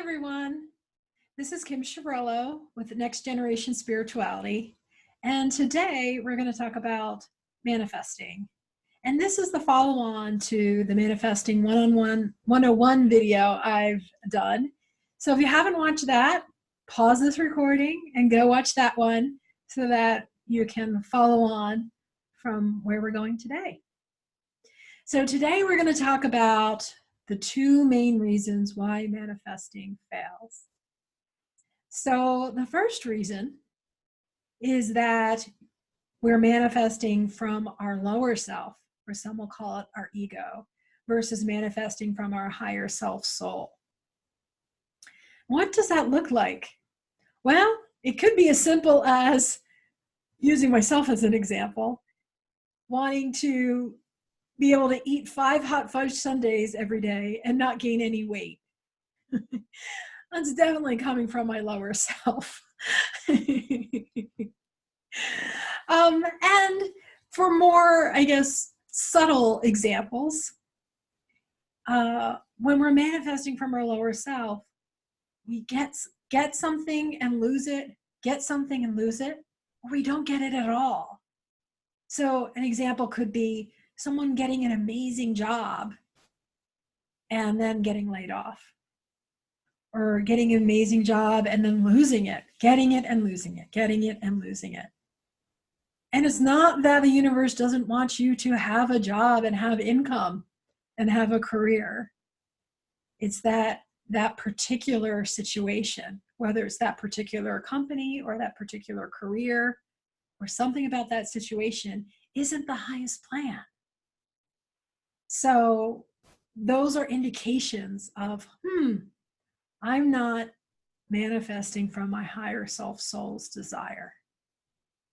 everyone. This is Kim Chiarello with Next Generation Spirituality. And today we're going to talk about manifesting. And this is the follow-on to the Manifesting 101 video I've done. So if you haven't watched that, pause this recording and go watch that one so that you can follow on from where we're going today. So today we're going to talk about the two main reasons why manifesting fails. So the first reason is that we're manifesting from our lower self, or some will call it our ego, versus manifesting from our higher self soul. What does that look like? Well, it could be as simple as, using myself as an example, wanting to be able to eat 5 hot fudge sundaes every day and not gain any weight. That's definitely coming from my lower self. And for more, I guess, subtle examples, when we're manifesting from our lower self, we get something and lose it, get something and lose it, or we don't get it at all. So an example could be someone getting an amazing job and then getting laid off, or getting an amazing job and then losing it, getting it and losing it, getting it and losing it. And it's not that the universe doesn't want you to have a job and have income and have a career. It's that particular situation, whether it's that particular company or that particular career or something about that situation, isn't the highest plan. So those are indications of, I'm not manifesting from my higher self soul's desire.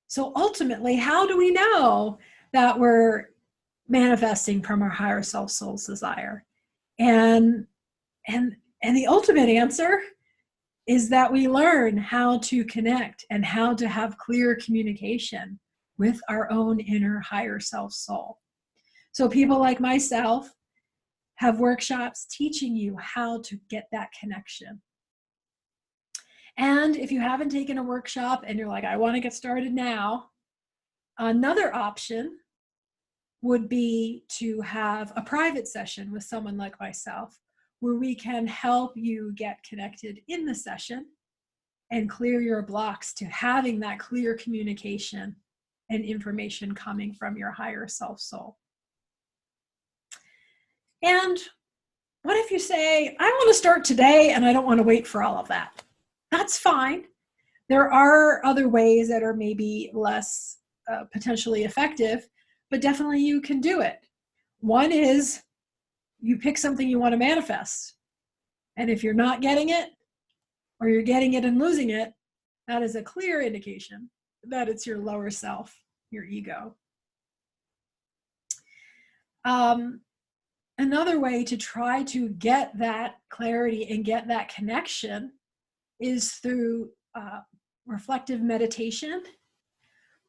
So ultimately, how do we know that we're manifesting from our higher self soul's desire? And the ultimate answer is that we learn how to connect and how to have clear communication with our own inner higher self soul. So people like myself have workshops teaching you how to get that connection. And if you haven't taken a workshop and you're like, I want to get started now, another option would be to have a private session with someone like myself, where we can help you get connected in the session and clear your blocks to having that clear communication and information coming from your higher self soul. And what if you say, I want to start today and I don't want to wait for all of that? That's fine. There are other ways that are maybe less potentially effective, but definitely you can do it. One is you pick something you want to manifest. And if you're not getting it, or you're getting it and losing it, that is a clear indication that it's your lower self, your ego. Another way to try to get that clarity and get that connection is through reflective meditation,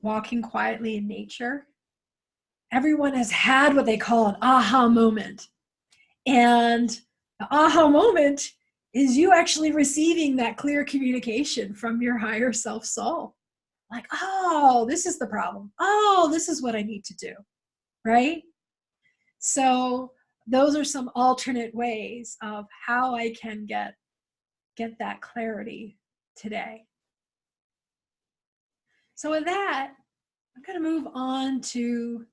walking quietly in nature. Everyone has had what they call an aha moment. And the aha moment is you actually receiving that clear communication from your higher self soul. Like, oh, this is the problem. Oh, this is what I need to do, right? So those are some alternate ways of how I can get that clarity today. So with that, I'm going to move on to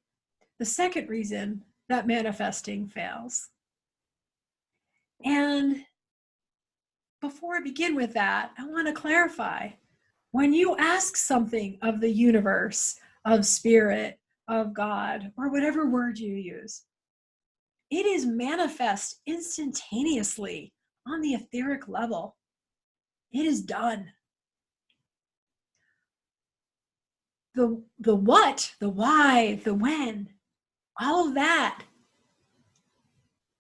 the second reason that manifesting fails. And before I begin with that, I want to clarify, when you ask something of the universe, of spirit, of God, or whatever word you use, it is manifest instantaneously on the etheric level. It is done. The what, the why, the when, all of that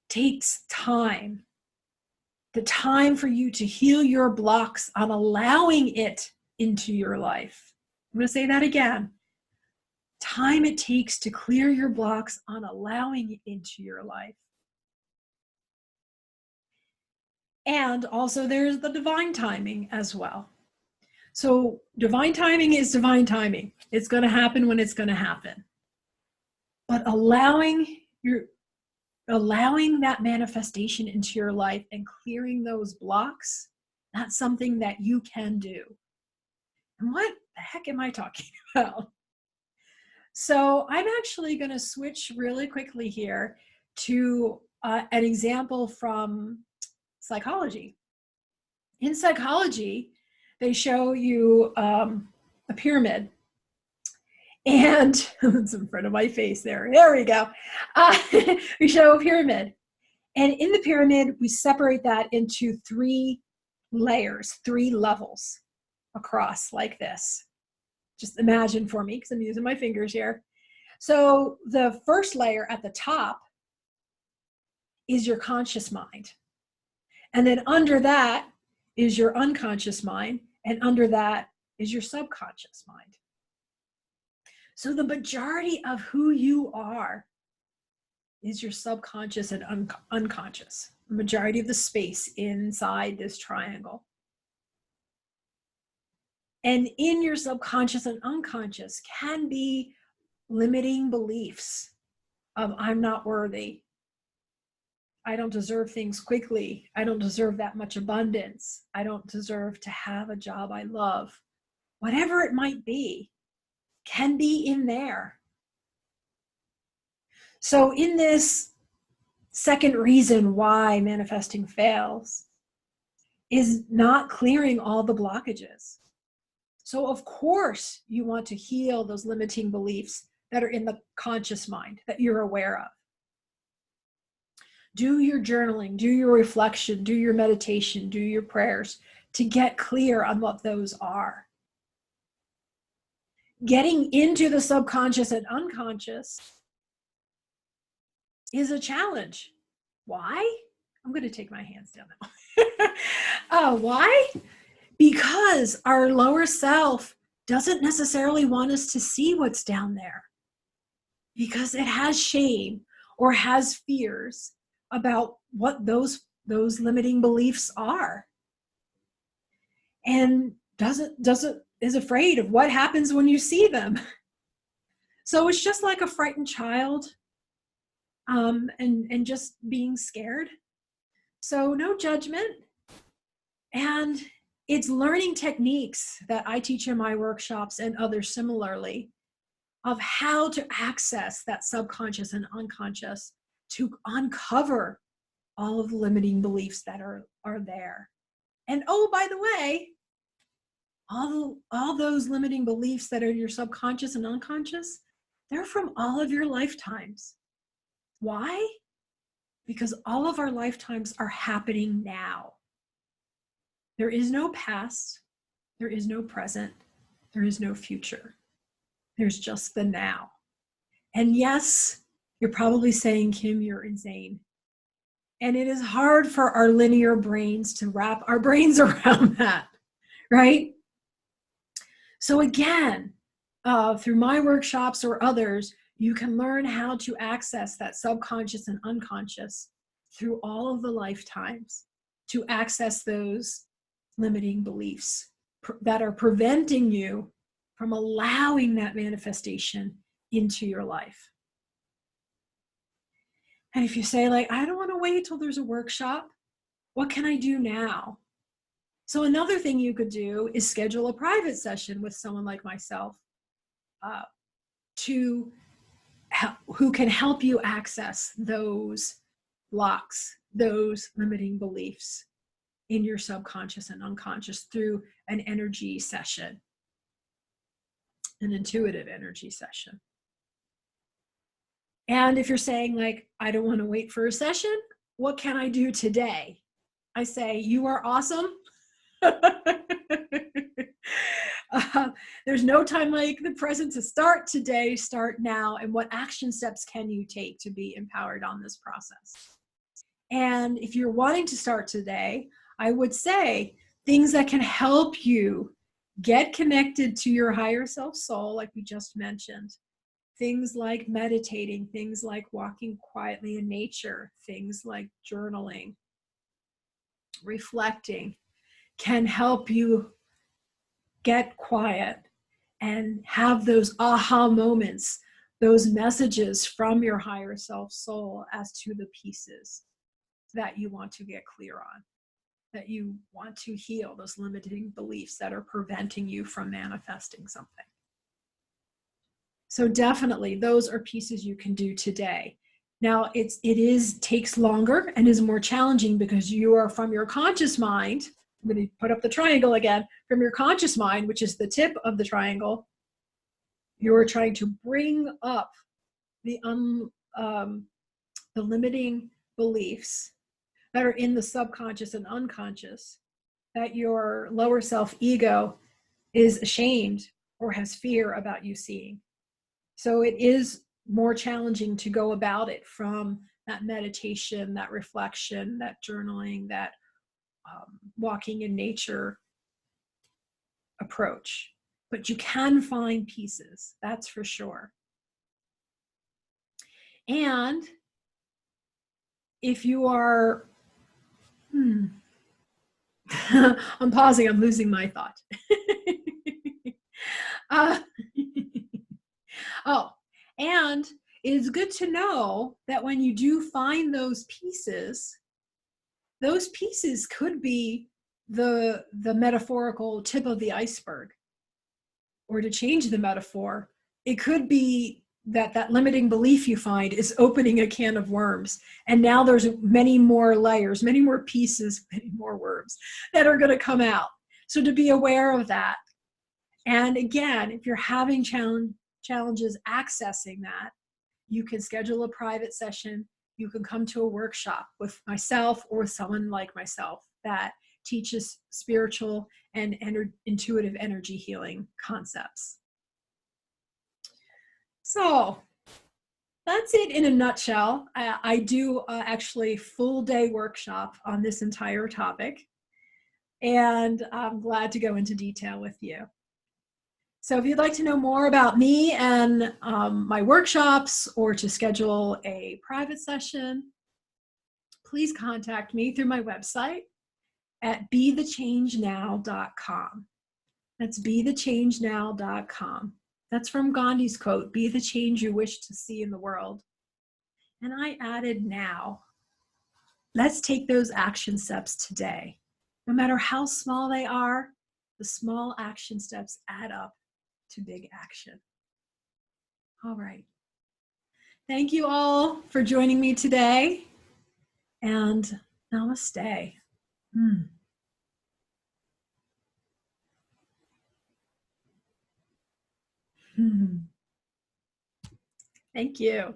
takes time. The time for you to heal your blocks on allowing it into your life. I'm going to say that again. Time it takes to clear your blocks on allowing it into your life. And also there's the divine timing as well. So divine timing is divine timing. It's going to happen when it's going to happen. But allowing that manifestation into your life and clearing those blocks, that's something that you can do. And what the heck am I talking about? So I'm actually going to switch really quickly here to an example from psychology. In psychology, they show you a pyramid. And it's in front of my face there. There we go. We show a pyramid. And in the pyramid, we separate that into 3 layers, 3 levels across like this. Just imagine for me, because I'm using my fingers here. So the first layer at the top is your conscious mind. And then under that is your unconscious mind. And under that is your subconscious mind. So the majority of who you are is your subconscious and unconscious. The majority of the space inside this triangle. And in your subconscious and unconscious can be limiting beliefs of I'm not worthy. I don't deserve things quickly. I don't deserve that much abundance. I don't deserve to have a job I love. Whatever it might be, can be in there. So in this second reason why manifesting fails is not clearing all the blockages. So of course you want to heal those limiting beliefs that are in the conscious mind that you're aware of. Do your journaling, do your reflection, do your meditation, do your prayers to get clear on what those are. Getting into the subconscious and unconscious is a challenge. Why? I'm going to take my hands down now. Why? Because our lower self doesn't necessarily want us to see what's down there because it has shame or has fears about what those limiting beliefs are, and is afraid of what happens when you see them. So it's just like a frightened child, and just being scared. So no judgment, and it's learning techniques that I teach in my workshops and others similarly of how to access that subconscious and unconscious to uncover all of the limiting beliefs that are there. And oh, by the way, all those limiting beliefs that are in your subconscious and unconscious, they're from all of your lifetimes. Why? Because all of our lifetimes are happening now. There is no past, there is no present, there is no future. There's just the now. And yes, you're probably saying, Kim, you're insane. And it is hard for our linear brains to wrap our brains around that, right? So again, through my workshops or others, you can learn how to access that subconscious and unconscious through all of the lifetimes to access those limiting beliefs that are preventing you from allowing that manifestation into your life. And if you say, like, I don't want to wait till there's a workshop, what can I do now? So another thing you could do is schedule a private session with someone like myself who can help you access those blocks, those limiting beliefs in your subconscious and unconscious through an energy session, an intuitive energy session. And if you're saying, like, I don't want to wait for a session, what can I do today? I say, you are awesome. There's no time like the present to start today, start now. And what action steps can you take to be empowered on this process? And if you're wanting to start today, I would say things that can help you get connected to your higher self soul, like we just mentioned. Things like meditating, things like walking quietly in nature, things like journaling, reflecting can help you get quiet and have those aha moments, those messages from your higher self soul as to the pieces that you want to get clear on, that you want to heal, those limiting beliefs that are preventing you from manifesting something. So definitely those are pieces you can do today. Now it takes longer and is more challenging because you are from your conscious mind. I'm going to put up the triangle again. From your conscious mind, which is the tip of the triangle, you're trying to bring up the limiting beliefs that are in the subconscious and unconscious that your lower self ego is ashamed or has fear about you seeing. So it is more challenging to go about it from that meditation, that reflection, that journaling, that walking in nature approach. But you can find pieces, that's for sure. And if you are, I'm pausing, I'm losing my thought. Oh, and it's good to know that when you do find those pieces could be the metaphorical tip of the iceberg. Or to change the metaphor, it could be that limiting belief you find is opening a can of worms. And now there's many more layers, many more pieces, many more worms that are going to come out. So to be aware of that. And again, if you're having challenges accessing that, you can schedule a private session. You can come to a workshop with myself or with someone like myself that teaches spiritual and intuitive energy healing concepts. So that's it in a nutshell. I do actually full day workshop on this entire topic, and I'm glad to go into detail with you. So if you'd like to know more about me and my workshops or to schedule a private session, please contact me through my website at BeTheChangeNow.com. That's BeTheChangeNow.com. That's from Gandhi's quote, "Be the change you wish to see in the world." And I added now. Let's take those action steps today. No matter how small they are, the small action steps add up to big action. All right. Thank you all for joining me today, and namaste. Thank you.